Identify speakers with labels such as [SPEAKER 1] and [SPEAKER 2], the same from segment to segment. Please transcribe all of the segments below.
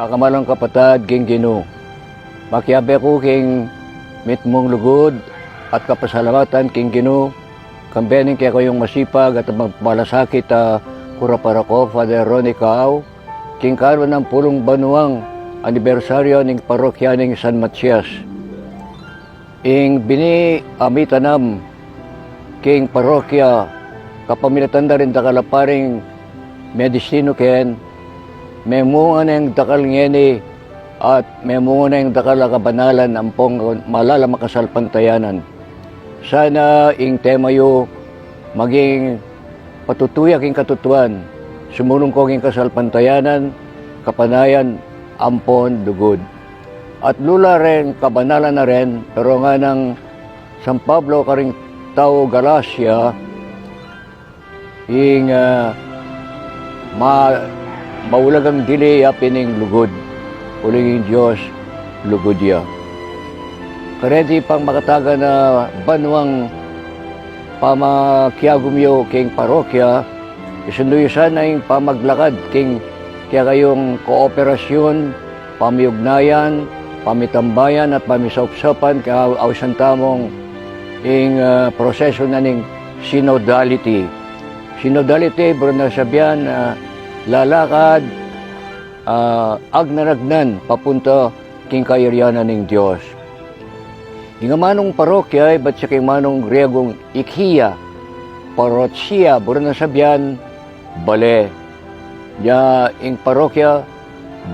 [SPEAKER 1] Kakamalang kapatad, king Ginoo. Makiabe ko king mitmong lugod at kapasalamatan king Ginoo. Kambening kaya kayong masipag at magmalasakit kura para ko, Father Ronnie Cao. King karon ng pulong banuang anibersaryo ng parokya ng San Matias. Ing bini amitanam king parokya kapamilatanda rin dakalaparing medisino ken memunga ng dakal ngeni at memunga ng dakal kabanalan ampong malala makasalpantayanan. Sana ing temayo maging patutuyak ing katutuan, sumunong ko ing kasalpantayanan, kapanayan, ampon, dugod. At lula rin, kabanalan na rin, pero nga ng San Pablo karing tao Galacia, ing maulagang dili pining lugod, uling Diyos lugodya. Karedi pang makataga na banwang pamakiagumyo king parokya, isunduyosan na yung pamaglakad king kaya kayong kooperasyon, pamiugnayan, pamitambayan at pamisaupsapan kaya awsan tamong ing proseso na ning synodality. Synodality, bro na sabihan, lalakad, agnaragnan, papunta king kairiyanan ng Diyos. Yung manong parokya, ba't siya kay manong Griegong ikhiya, parotsia, bro na sabihan, bale. Ya, ing parokya,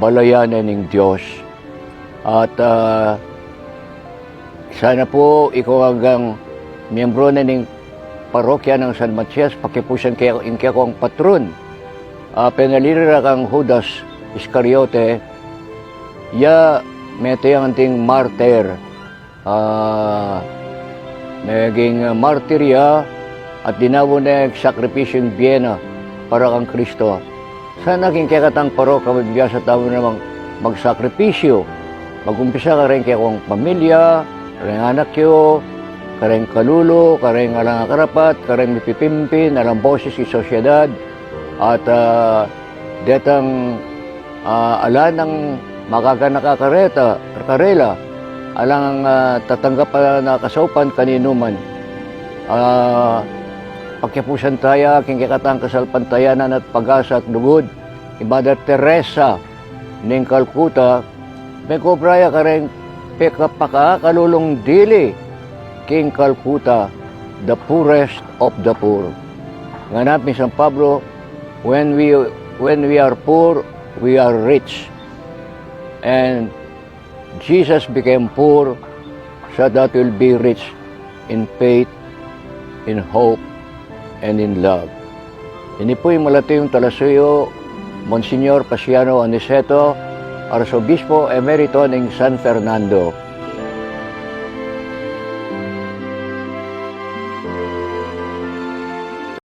[SPEAKER 1] balayanan ng Diyos. At sana po ikaw hanggang miyembro na ng parokya ng San Matias, pakipusan kaya ko ang patron. Penalira kang Judas Iscariote, ya mete ang anting martyr, naging martirya at dinawo na sakripisyong biyena para kang Kristo. Sana king kakatang parokya magbiya sa tao namang magsakripisyo. Mag-umpisa ka rin kaya kong pamilya, kareng anak yo, kareng kalulo, kareng alang karapat, kareng mipipimpin, alang boses si sosyedad, at detang ala ng makakanakakareta, karela, alang tatanggap na kasaupan kaninuman. Pagkipusan tayo, king kakatang kasalpantayanan at pag-asa at lugod, Mother Teresa ng Calcutta, may kubraya ka rin kalulong dili, king Calcutta, the poorest of the poor. Nganap ni San Pablo, when we are poor, we are rich. And Jesus became poor so that we'll be rich in faith, in hope, and in love. Ini po'y malatayong talasuyo, Monsignor Pasiano Aniceto, Arsobispo Emerito ng San Fernando.